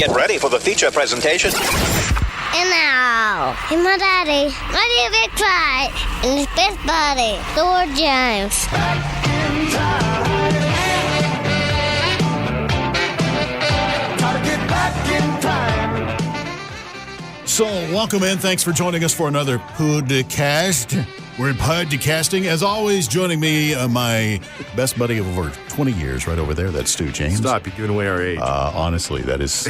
Get ready for the feature presentation. And now, he's my daddy, Marty and Friends, and his best buddy, Stewart James. So, welcome in. Thanks for joining us for another podcast. We're podcasting. As always, joining me, my best buddy of over 20 years, right over there. That's Stewart James. Stop, you're giving away our age. Honestly, that is...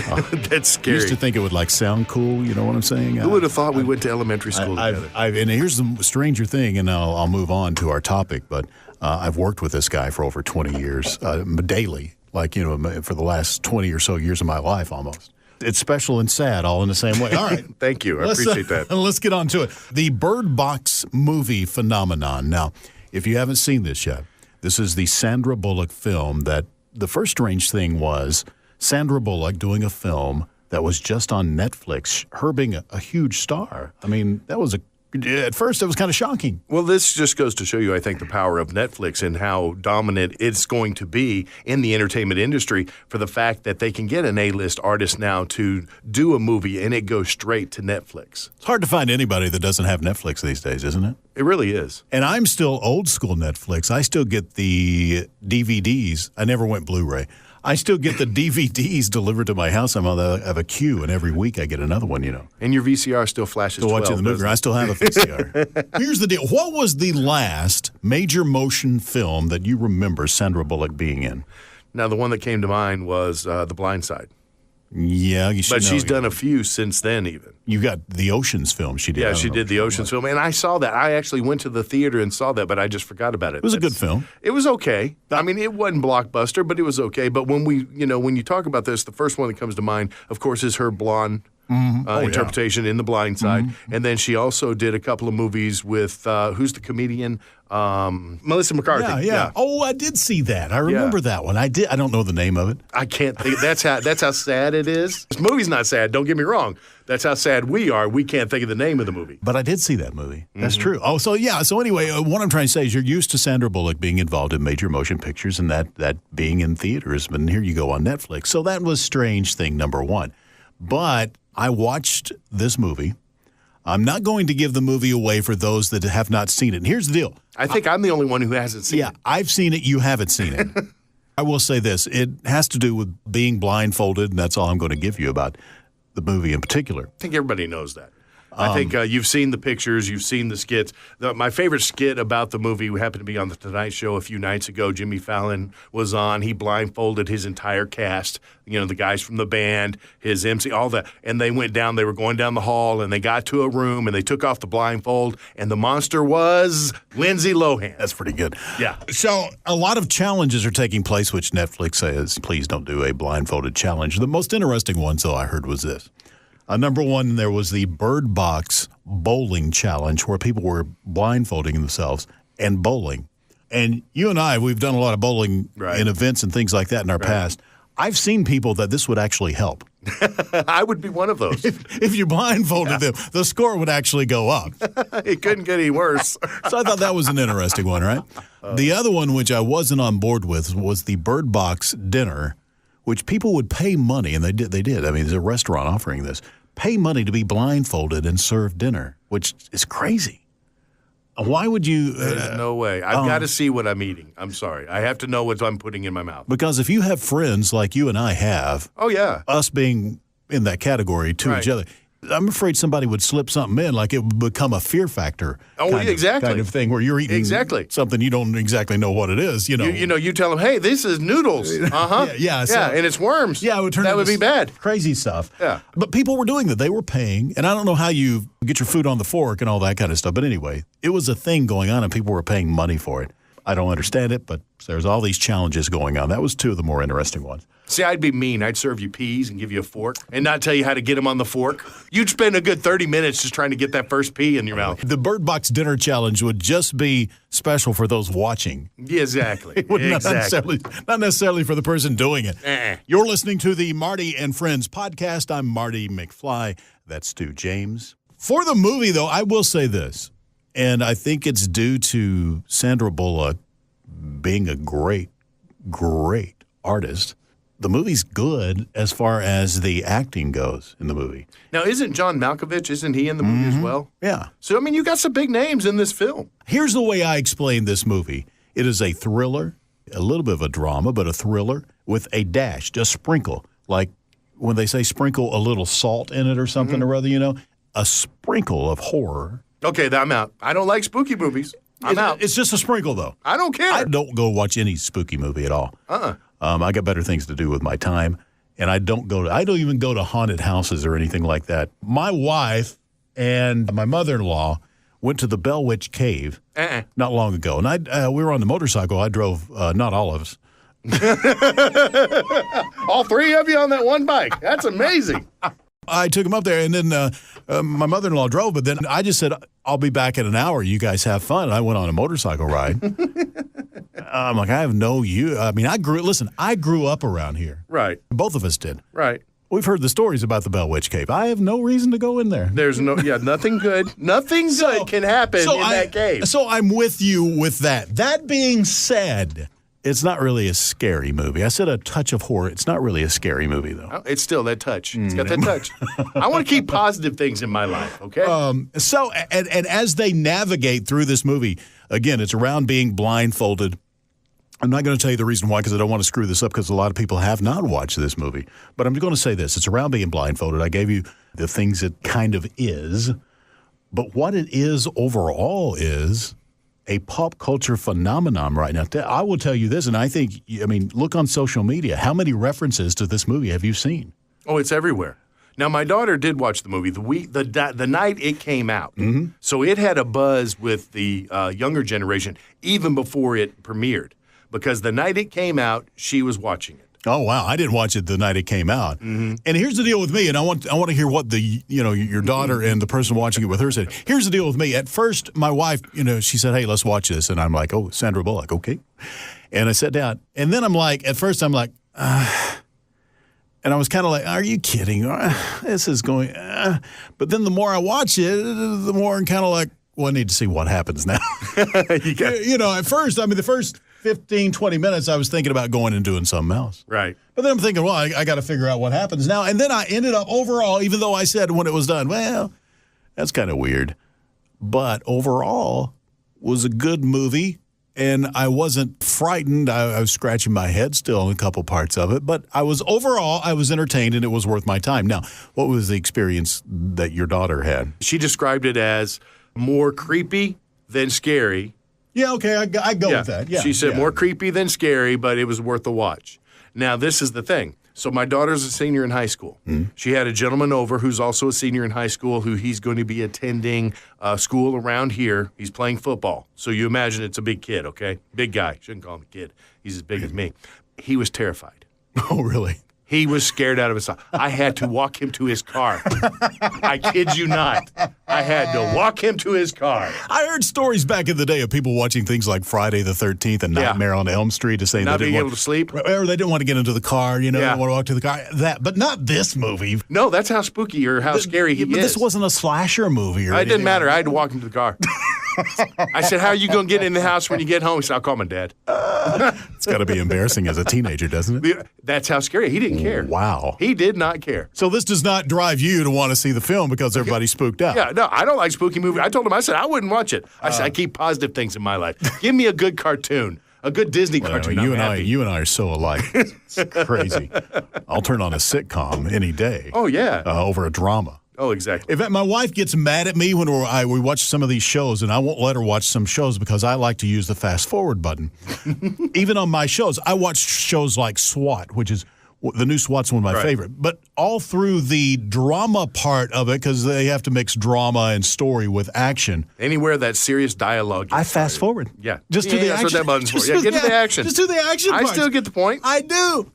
That's scary. Used to think it would, sound cool, you know what I'm saying? Who would have thought we went to elementary school together? And here's the stranger thing, and I'll move on to our topic, but I've worked with this guy for over 20 years, daily, for the last 20 or so years of my life almost. It's special and sad all in the same way. All right. Thank you. I appreciate that. Let's get on to it. The Bird Box movie phenomenon. Now, if you haven't seen this yet, this is the Sandra Bullock film that the first strange thing was Sandra Bullock doing a film that was just on Netflix, her being a huge star. I mean, at first it was kind of shocking. Well, this just goes to show you, I think, the power of Netflix and how dominant it's going to be in the entertainment industry for the fact that they can get an A-list artist now to do a movie and it goes straight to Netflix. It's hard to find anybody that doesn't have Netflix these days, isn't it? It really is. And I'm still old school Netflix. I still get the DVDs. I never went Blu-ray. I still get the DVDs delivered to my house. I have a queue, and every week I get another one, And your VCR still flashes 12. Watching the movie. I still have a VCR. Here's the deal. What was the last major motion film that you remember Sandra Bullock being in? Now, the one that came to mind was The Blind Side. Yeah, you should But know. she's done a few since then, even. You got the Oceans film she did. Yeah, she did the Oceans film, and I saw that. I actually went to the theater and saw that, but I just forgot about it. It was a good film. It was okay. I mean, it wasn't blockbuster, but it was okay. But when when you talk about this, the first one that comes to mind, of course, is her blonde interpretation in The Blind Side, and then she also did a couple of movies with who's the comedian? Melissa McCarthy. Yeah. Oh, I did see that. I remember that one. I did. I don't know the name of it. I can't think. That's how sad it is. This movie's not sad. Don't get me wrong. That's how sad we are. We can't think of the name of the movie. But I did see that movie. That's true. Oh, so yeah. So anyway, what I'm trying to say is you're used to Sandra Bullock being involved in major motion pictures and that being in theaters. But here you go on Netflix. So that was strange thing number one. But I watched this movie. I'm not going to give the movie away for those that have not seen it. And here's the deal. I think I'm the only one who hasn't seen it. Yeah, I've seen it. You haven't seen it. I will say this. It has to do with being blindfolded, and that's all I'm going to give you about the movie in particular. I think everybody knows that. I think you've seen the pictures, you've seen the skits. My favorite skit about the movie happened to be on The Tonight Show a few nights ago. Jimmy Fallon was on. He blindfolded his entire cast, the guys from the band, his MC, all that. And they went down, they were going down the hall, and they got to a room, and they took off the blindfold, and the monster was Lindsay Lohan. That's pretty good. Yeah. So a lot of challenges are taking place, which Netflix says, please don't do a blindfolded challenge. The most interesting one, so I heard, was this. Number one, there was the Bird Box bowling challenge where people were blindfolding themselves and bowling. And you and I, we've done a lot of bowling in events and things like that in our past. I've seen people that this would actually help. I would be one of those. If you blindfolded them, the score would actually go up. It couldn't get any worse. So I thought that was an interesting one, right? The other one, which I wasn't on board with, was the Bird Box dinner, which people would pay money, and they did. I mean, there's a restaurant offering this. Pay money to be blindfolded and serve dinner, which is crazy. Why would you? There's no way. I've got to see what I'm eating. I'm sorry. I have to know what I'm putting in my mouth. Because if you have friends like you and I have, us being in that category to each other, I'm afraid somebody would slip something in, like it would become a fear factor. Kind of thing where you're eating something you don't exactly know what it is. You tell them, hey, this is noodles. Yeah, and it's worms. Yeah, that would be bad. Crazy stuff. Yeah, but people were doing that. They were paying, and I don't know how you get your food on the fork and all that kind of stuff. But anyway, it was a thing going on, and people were paying money for it. I don't understand it, but there's all these challenges going on. That was two of the more interesting ones. See, I'd be mean. I'd serve you peas and give you a fork and not tell you how to get them on the fork. You'd spend a good 30 minutes just trying to get that first pea in your mouth. The Bird Box Dinner Challenge would just be special for those watching. Yeah, exactly. Not necessarily for the person doing it. You're listening to the Marty and Friends podcast. I'm Marty McFly. That's Stu James. For the movie, though, I will say this, and I think it's due to Sandra Bullock being a great, great artist. the movie's good as far as the acting goes in the movie. Now, isn't John Malkovich, isn't he in the movie as well? Yeah. So, I mean, you got some big names in this film. Here's the way I explain this movie. It is a thriller, a little bit of a drama, but a thriller with a dash, just sprinkle. Like when they say sprinkle a little salt in it or something or other, you know, a sprinkle of horror. Okay, I'm out. I don't like spooky movies. I'm out. It's just a sprinkle, though. I don't care. I don't go watch any spooky movie at all. I got better things to do with my time, and I don't even go to haunted houses or anything like that. My wife and my mother-in-law went to the Bell Witch Cave not long ago, and we were on the motorcycle. I drove, not all of us. All three of you on that one bike. That's amazing. I took him up there, and then my mother-in-law drove, but then I just said, I'll be back in an hour. You guys have fun. And I went on a motorcycle ride. I'm like, I mean, I grew up around here. Right. Both of us did. Right. We've heard the stories about the Bell Witch Cave. I have no reason to go in there. There's nothing good. Nothing good can happen in that cave. So I'm with you with that. That being said, it's not really a scary movie. I said a touch of horror. It's not really a scary movie, though. Oh, it's still that touch. It's got that touch. I want to keep positive things in my life, okay? So as they navigate through this movie, again, it's around being blindfolded. I'm not going to tell you the reason why because I don't want to screw this up because a lot of people have not watched this movie. But I'm going to say this. It's around being blindfolded. I gave you the things it kind of is. But what it is overall is a pop culture phenomenon right now. I will tell you this, and look on social media. How many references to this movie have you seen? Oh, it's everywhere. Now, my daughter did watch the movie the night it came out. Mm-hmm. So it had a buzz with the younger generation even before it premiered. Because the night it came out, she was watching it. Oh, wow. I didn't watch it the night it came out. Mm-hmm. And here's the deal with me, and I want to hear what your daughter and the person watching it with her said. Here's the deal with me. At first, my wife, she said, hey, let's watch this. And I'm like, oh, Sandra Bullock, okay. And I sat down. And then I'm like, at first I'm like, and I was kind of like, are you kidding? This is going, But then the more I watch it, the more I'm kind of like, well, I need to see what happens now. At first, the first 15, 20 minutes, I was thinking about going and doing something else. Right. But then I'm thinking, well, I got to figure out what happens now. And then I ended up overall, even though I said when it was done, well, that's kind of weird. But overall, was a good movie. And I wasn't frightened. I was scratching my head still in a couple parts of it. But I was entertained, and it was worth my time. Now, what was the experience that your daughter had? She described it as more creepy than scary. Yeah, okay, I go with that. Yeah, she said more creepy than scary, but it was worth the watch. Now, this is the thing. So my daughter's a senior in high school. Mm-hmm. She had a gentleman over who's also a senior in high school who he's going to be attending school around here. He's playing football. So you imagine it's a big kid, okay? Big guy. Shouldn't call him a kid. He's as big as me. He was terrified. Oh, really? He was scared out of his mind. I had to walk him to his car. I kid you not. I had to walk him to his car. I heard stories back in the day of people watching things like Friday the 13th and Nightmare on Elm Street to say not being able to sleep. Or they didn't want to get into the car, they want to walk to the car. But not this movie. No, that's how spooky or how scary he is. But this wasn't a slasher movie. It didn't matter. I had to walk him to the car. I said, how are you going to get in the house when you get home? He said, I'll call my dad. It's got to be embarrassing as a teenager, doesn't it? That's how scary. He didn't care. Wow. He did not care. So this does not drive you to want to see the film because everybody's spooked out. Yeah, no, I don't like spooky movies. I told him, I said, I wouldn't watch it. I said, I keep positive things in my life. Give me a good cartoon. A good Disney cartoon. You and I are so alike. It's crazy. I'll turn on a sitcom any day. Oh, yeah. Over a drama. Oh, exactly. In fact, my wife gets mad at me when we watch some of these shows, and I won't let her watch some shows because I like to use the fast forward button. Even on my shows, I watch shows like SWAT, which is the new SWAT's one of my favorite. But all through the drama part of it, because they have to mix drama and story with action. Anywhere that serious dialogue. I fast forward. Yeah. Just to the action. That's what that button's for. Yeah, get to the action. Just to the action part. I still get the point. I do.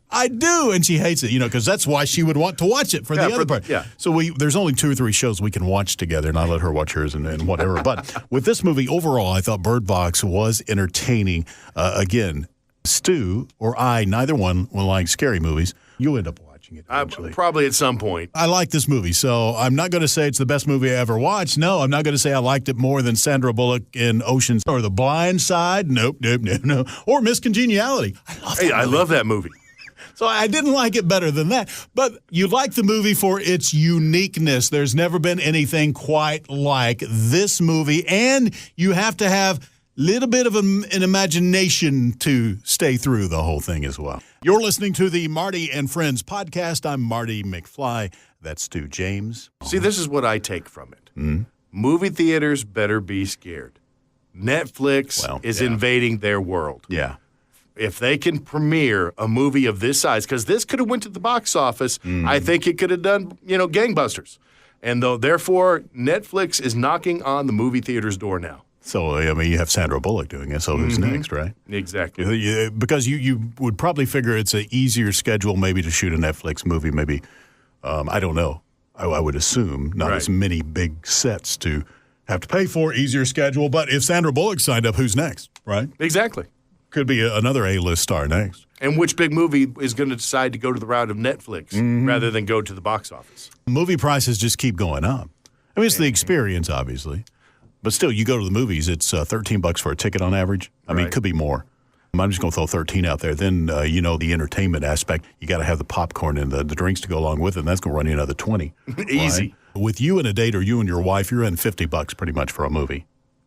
And she hates it, because that's why she would want to watch it for the other part. Yeah. So there's only 2 or 3 shows we can watch together, and I let her watch hers and whatever. But with this movie, overall, I thought Bird Box was entertaining. Again, Stu or I, neither one will like scary movies. You'll end up watching it eventually. Probably at some point. I like this movie, so I'm not going to say it's the best movie I ever watched. No, I'm not going to say I liked it more than Sandra Bullock in Ocean's or The Blind Side. Nope. Or Miss Congeniality. I love that movie. So I didn't like it better than that. But you like the movie for its uniqueness. There's never been anything quite like this movie. And you have to have a little bit of an imagination to stay through the whole thing as well. You're listening to the Marty and Friends podcast. I'm Marty McFly. That's Stewart James. See, this is what I take from it. Movie theaters better be scared. Netflix is invading their world. Yeah. If they can premiere a movie of this size, because this could have went to the box office, I think it could have done, gangbusters. And therefore, Netflix is knocking on the movie theater's door now. So, I mean, you have Sandra Bullock doing it, so who's next, right? Exactly. Because you would probably figure it's an easier schedule maybe to shoot a Netflix movie, maybe, I don't know. I would assume not as many big sets to have to pay for, easier schedule. But if Sandra Bullock signed up, who's next, right? Exactly. Could be another A-list star next. And which big movie is going to decide to go to the route of Netflix rather than go to the box office? Movie prices just keep going up. I mean, it's the experience, obviously. But still, you go to the movies, it's $13 for a ticket on average. I mean, it could be more. I'm just going to throw 13 out there. Then, the entertainment aspect, you got to have the popcorn and the drinks to go along with it, and that's going to run you another 20. Easy. Right? With you and a date or you and your wife, you're in $50 pretty much for a movie.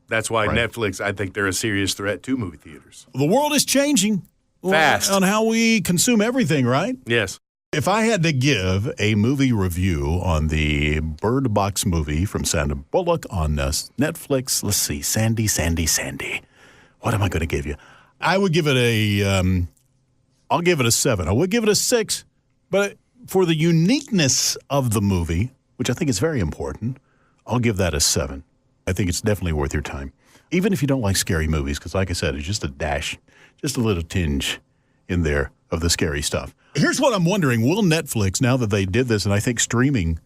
That's why Netflix, I think they're a serious threat to movie theaters. The world is changing fast on how we consume everything, right? Yes. If I had to give a movie review on the Bird Box movie from Sandra Bullock on Netflix, let's see, Sandy. What am I going to give you? I would give it I'll give it a 7. I would give it a 6, but for the uniqueness of the movie, which I think is very important, I'll give that a 7. I think it's definitely worth your time. Even if you don't like scary movies, because like I said, it's just a dash, just a little tinge in there of the scary stuff. Here's what I'm wondering. Will Netflix, now that they did this, and I think streaming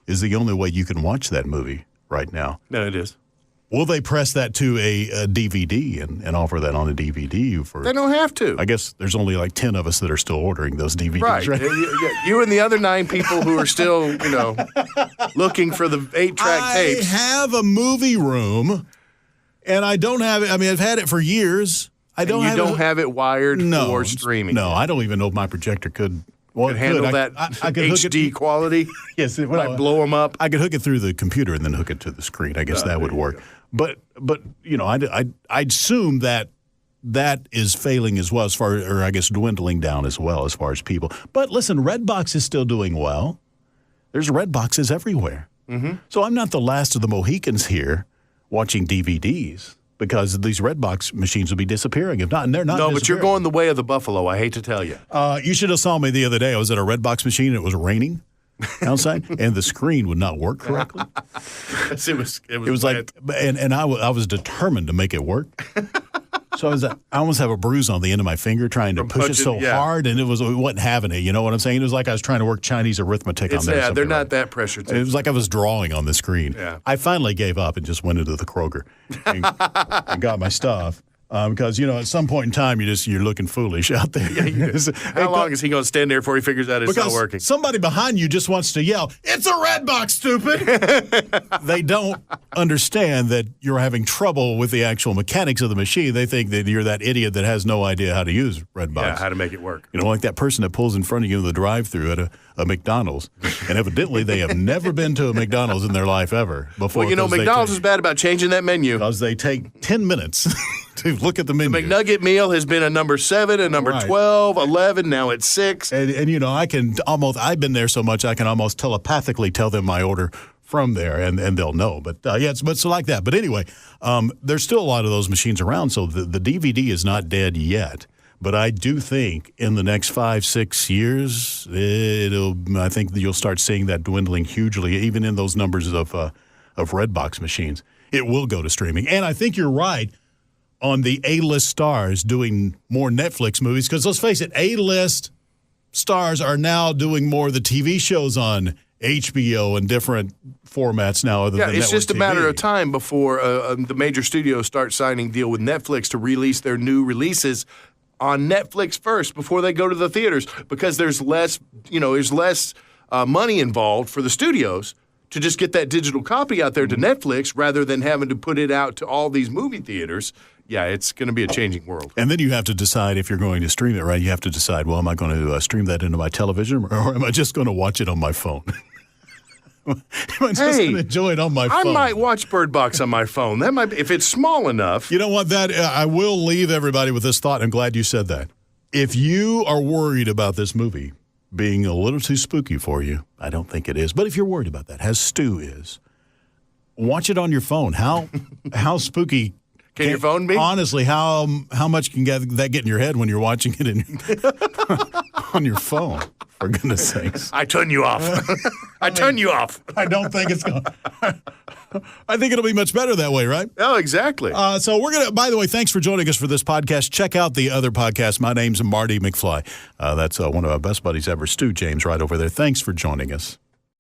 is the only way you can watch that movie right now. No, it is. Will they press that to a DVD and offer that on a DVD? They don't have to. I guess there's only like 10 of us that are still ordering those DVDs. Right. You and the other 9 people who are still, looking for the 8-track tapes. I have a movie room, and I don't have it. I mean, I've had it for years. You don't have it wired for streaming. No, I don't even know if my projector could handle that I could HD quality. Yes, might blow them up. I could hook it through the computer and then hook it to the screen. I guess that would work. But I'd assume that is failing as well, dwindling down as well as far as people. But listen, Redbox is still doing well. There's Redboxes everywhere. So I'm not the last of the Mohicans here watching DVDs, because these Redbox machines will be disappearing. If not, and they're not. No, but you're going the way of the buffalo. I hate to tell you. You should have saw me the other day. I was at a Redbox machine and it was raining outside, and the screen would not work correctly. It was like, and I was determined to make it work. So I almost have a bruise on the end of my finger trying to push it so hard, and it wasn't having it. You know what I'm saying? It was like I was trying to work Chinese arithmetic on there. Yeah, they're not that pressure. It was like I was drawing on the screen. Yeah. I finally gave up and just went into the Kroger and got my stuff. Because, at some point in time, you're looking foolish out there. How long is he going to stand there before he figures out it's not working? Somebody behind you just wants to yell, "It's a Redbox, stupid!" They don't understand that you're having trouble with the actual mechanics of the machine. They think that you're that idiot that has no idea how to use Redbox. Yeah, how to make it work. Like that person that pulls in front of you in the drive-thru at a McDonald's. And evidently, they have never been to a McDonald's in their life ever before. Well, McDonald's is bad about changing that menu. Because they take 10 minutes to look at the menu. The McNugget meal has been a number 7, a number 12, 11, now it's 6. And I've been there so much I can almost telepathically tell them my order from there, and they'll know. But it's like that. But anyway, there's still a lot of those machines around, so the DVD is not dead yet. But I do think in the next 5-6 years, I think you'll start seeing that dwindling hugely, even in those numbers of Redbox machines. It will go to streaming. And I think you're right on the A-list stars doing more Netflix movies, because let's face it, A-list stars are now doing more of the TV shows on HBO and different formats now. It's just a matter of time before the major studios start signing deal with Netflix to release their new releases on Netflix first before they go to the theaters, because there's less money involved for the studios to just get that digital copy out there to Netflix rather than having to put it out to all these movie theaters. yeah, it's going to be a changing world. And then you have to decide if you're going to stream it, right? You have to decide, well, am I going to stream that into my television or am I just going to watch it on my phone? Am I just going to enjoy it on my phone? I might watch Bird Box on my phone. That might be, if it's small enough. You know what? I will leave everybody with this thought. I'm glad you said that. If you are worried about this movie being a little too spooky for you, I don't think it is. But if you're worried about that, as Stu is, watch it on your phone. How spooky can your phone be? Honestly, how much can that get in your head when you're watching it on your phone? For goodness sakes. I turn you off. Turn you off. I don't think it's going to. I think it'll be much better that way, right? Oh, exactly. So we're going to, by the way, thanks for joining us for this podcast. Check out the other podcast. My name's Marty McFly. That's one of our best buddies ever, Stewart James, right over there. Thanks for joining us.